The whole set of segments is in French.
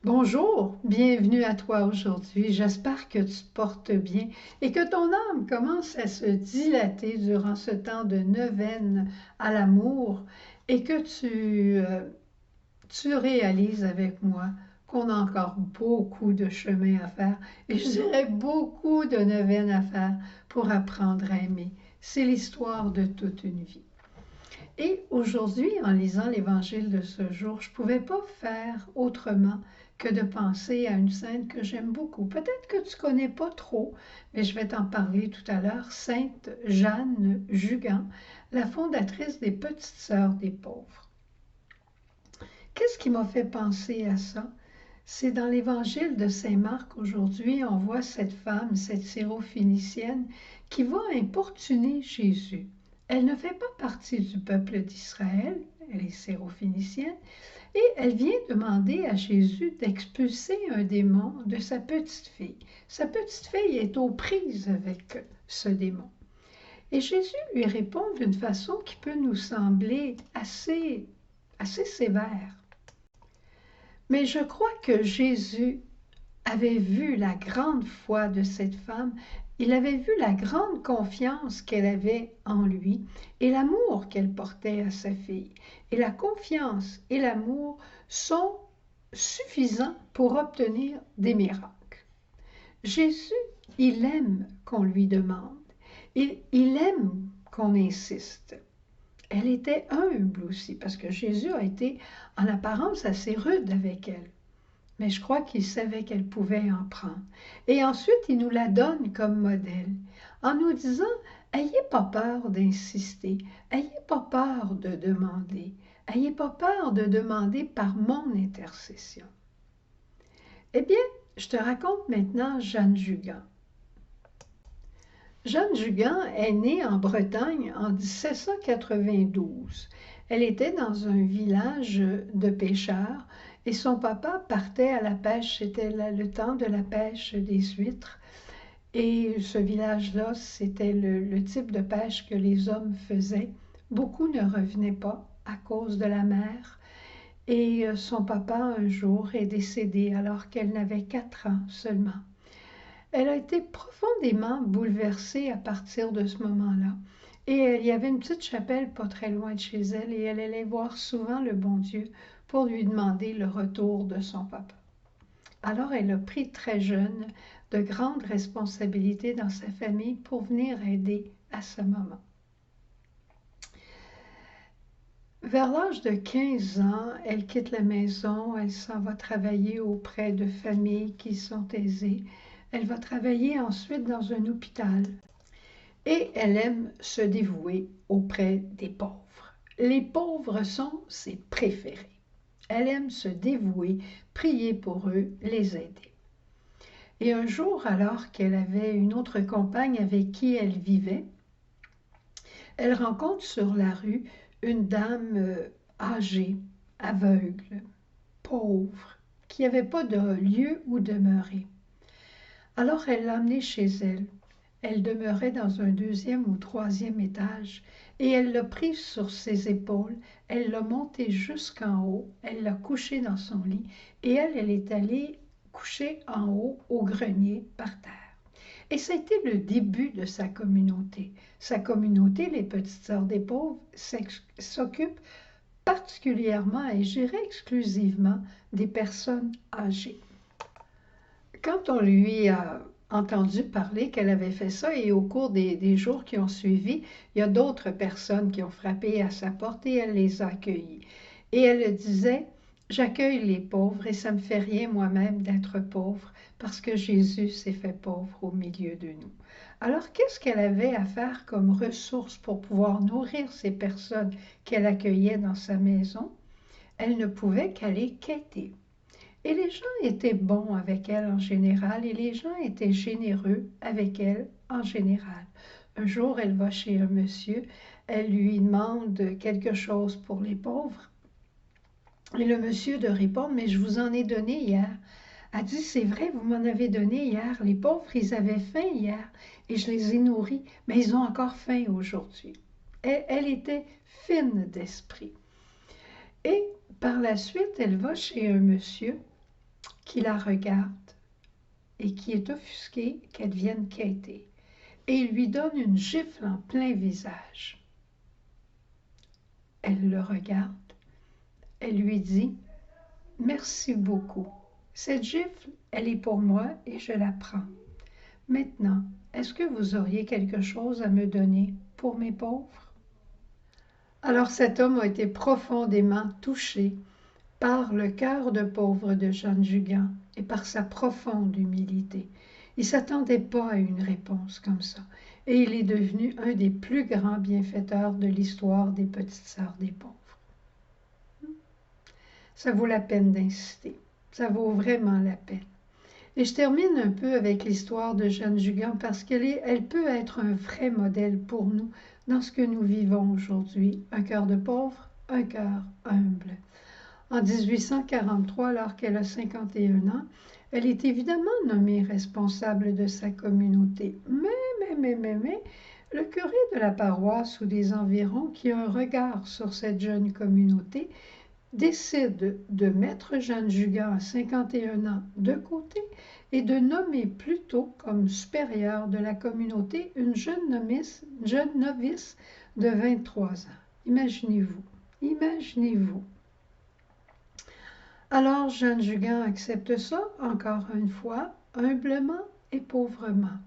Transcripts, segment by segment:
Bonjour, bienvenue à toi aujourd'hui. J'espère que tu te portes bien et que ton âme commence à se dilater durant ce temps de neuvaine à l'amour et que tu réalises avec moi qu'on a encore beaucoup de chemin à faire et je dirais beaucoup de neuvaines à faire pour apprendre à aimer. C'est l'histoire de toute une vie. Et aujourd'hui, en lisant l'Évangile de ce jour, je ne pouvais pas faire autrement que de penser à une scène que j'aime beaucoup. Peut-être que tu ne connais pas trop, mais je vais t'en parler tout à l'heure. Sainte Jeanne Jugan, la fondatrice des Petites Sœurs des Pauvres. Qu'est-ce qui m'a fait penser à ça? C'est dans l'Évangile de Saint Marc aujourd'hui, on voit cette femme, cette syrophénicienne, qui va importuner Jésus. Elle ne fait pas partie du peuple d'Israël, elle est syrophénicienne, et elle vient demander à Jésus d'expulser un démon de sa petite fille. Sa petite fille est aux prises avec ce démon. Et Jésus lui répond d'une façon qui peut nous sembler assez sévère. Mais je crois que Jésus avait vu la grande foi de cette femme, il avait vu la grande confiance qu'elle avait en lui et l'amour qu'elle portait à sa fille. Et la confiance et l'amour sont suffisants pour obtenir des miracles. Jésus, il aime qu'on lui demande, il aime qu'on insiste. Elle était humble aussi, parce que Jésus a été en apparence assez rude avec elle. Mais je crois qu'il savait qu'elle pouvait en prendre. Et ensuite, il nous la donne comme modèle, en nous disant, ayez pas peur d'insister, ayez pas peur de demander, ayez pas peur de demander par mon intercession. Eh bien, je te raconte maintenant Jeanne Jugan. Jeanne Jugan est née en Bretagne en 1792. Elle était dans un village de pêcheurs et son papa partait à la pêche. C'était le temps de la pêche des huîtres. Et ce village-là, c'était le type de pêche que les hommes faisaient. Beaucoup ne revenaient pas à cause de la mer. Et son papa, un jour, est décédé alors qu'elle n'avait 4 ans seulement. Elle a été profondément bouleversée à partir de ce moment-là. Et il y avait une petite chapelle pas très loin de chez elle et elle allait voir souvent le bon Dieu pour lui demander le retour de son papa. Alors elle a pris très jeune de grandes responsabilités dans sa famille pour venir aider à ce moment. Vers l'âge de 15 ans, elle quitte la maison, elle s'en va travailler auprès de familles qui sont aisées. Elle va travailler ensuite dans un hôpital et elle aime se dévouer auprès des pauvres. Les pauvres sont ses préférés. Elle aime se dévouer, prier pour eux, les aider. Et un jour, alors qu'elle avait une autre compagne avec qui elle vivait, elle rencontre sur la rue une dame âgée, aveugle, pauvre, qui n'avait pas de lieu où demeurer. Alors elle l'a emmenée chez elle. Elle demeurait dans un 2e ou 3e étage et elle l'a prise sur ses épaules, elle l'a montée jusqu'en haut, elle l'a couchée dans son lit et elle est allée coucher en haut au grenier par terre. Et ça a été le début de sa communauté. Sa communauté, les Petites Sœurs des Pauvres, s'occupe particulièrement et je dirais exclusivement des personnes âgées. Quand on lui a entendu parler qu'elle avait fait ça et au cours des jours qui ont suivi, il y a d'autres personnes qui ont frappé à sa porte et elle les a accueillies. Et elle disait, j'accueille les pauvres et ça me fait rien moi-même d'être pauvre parce que Jésus s'est fait pauvre au milieu de nous. Alors, qu'est-ce qu'elle avait à faire comme ressource pour pouvoir nourrir ces personnes qu'elle accueillait dans sa maison? Elle ne pouvait qu'aller quêter. Et les gens étaient bons avec elle en général et les gens étaient généreux avec elle en général. Un jour, elle va chez un monsieur, elle lui demande quelque chose pour les pauvres. Et le monsieur de répondre, mais je vous en ai donné hier. Elle dit, c'est vrai, vous m'en avez donné hier. Les pauvres, ils avaient faim hier et je les ai nourris, mais ils ont encore faim aujourd'hui. Elle était fine d'esprit. Et par la suite, elle va chez un monsieur qui la regarde et qui est offusqué qu'elle vienne quêter. Et il lui donne une gifle en plein visage. Elle le regarde. Elle lui dit « Merci beaucoup. Cette gifle, elle est pour moi et je la prends. Maintenant, est-ce que vous auriez quelque chose à me donner pour mes pauvres? » Alors cet homme a été profondément touché par le cœur de pauvre de Jeanne Jugan et par sa profonde humilité. Il ne s'attendait pas à une réponse comme ça. Et il est devenu un des plus grands bienfaiteurs de l'histoire des Petites Sœurs des pauvres. Ça vaut la peine d'insister. Ça vaut vraiment la peine. Et je termine un peu avec l'histoire de Jeanne Jugan parce elle peut être un vrai modèle pour nous dans ce que nous vivons aujourd'hui. Un cœur de pauvre, un cœur humble. En 1843, alors qu'elle a 51 ans, elle est évidemment nommée responsable de sa communauté. Mais, le curé de la paroisse ou des environs qui a un regard sur cette jeune communauté décide de mettre Jeanne Jugan à 51 ans de côté et de nommer plutôt comme supérieure de la communauté une jeune novice de 23 ans. Imaginez-vous. Alors Jeanne Jugan accepte ça, encore une fois, humblement et pauvrement.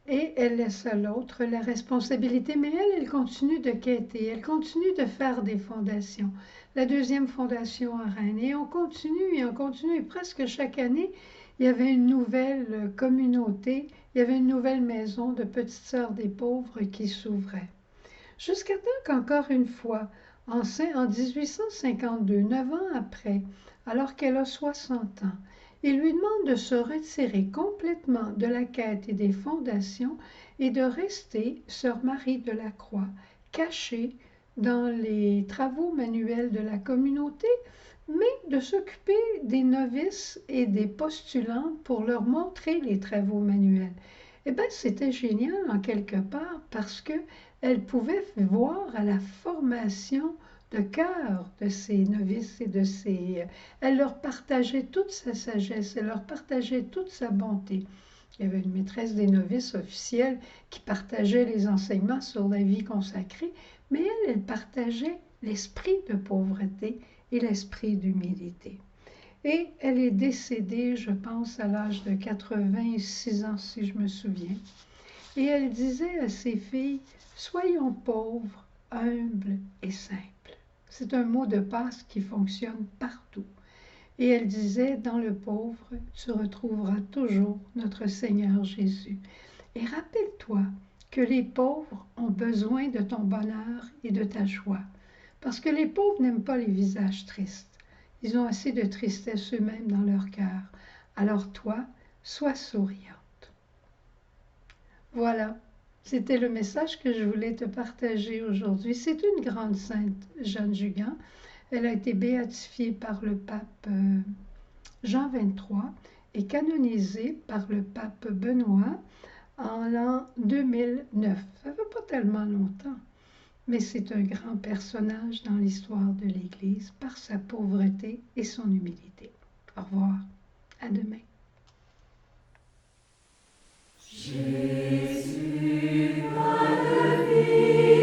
Et elle laisse à l'autre la responsabilité, mais elle continue de quêter, elle continue de faire des fondations. La deuxième fondation à Rennes. Et on continue, et presque chaque année, il y avait une nouvelle communauté, il y avait une nouvelle maison de Petites Sœurs des pauvres qui s'ouvrait. Jusqu'à temps qu'encore une fois, en 1852, 9 ans après, alors qu'elle a 60 ans, il lui demande de se retirer complètement de la quête et des fondations et de rester, sœur Marie de la Croix, cachée dans les travaux manuels de la communauté, mais de s'occuper des novices et des postulants pour leur montrer les travaux manuels. Eh bien, c'était génial en quelque part parce qu'elle pouvait voir à la formation de cœur de ces novices et de ces... Elle leur partageait toute sa sagesse, elle leur partageait toute sa bonté. Il y avait une maîtresse des novices officielle qui partageait les enseignements sur la vie consacrée, mais elle partageait l'esprit de pauvreté et l'esprit d'humilité. Et elle est décédée, je pense, à l'âge de 86 ans, si je me souviens. Et elle disait à ses filles, soyons pauvres, humbles et simples. C'est un mot de passe qui fonctionne partout. Et elle disait, dans le pauvre, tu retrouveras toujours notre Seigneur Jésus. Et rappelle-toi que les pauvres ont besoin de ton bonheur et de ta joie. Parce que les pauvres n'aiment pas les visages tristes. Ils ont assez de tristesse eux-mêmes dans leur cœur. Alors toi, sois souriante. Voilà, c'était le message que je voulais te partager aujourd'hui. C'est une grande sainte, Jeanne Jugan. Elle a été béatifiée par le pape Jean XXIII et canonisée par le pape Benoît en l'an 2009. Ça ne fait pas tellement longtemps, mais c'est un grand personnage dans l'histoire de l'Église par sa pauvreté et son humilité. Au revoir, à demain. Jésus, ma vie.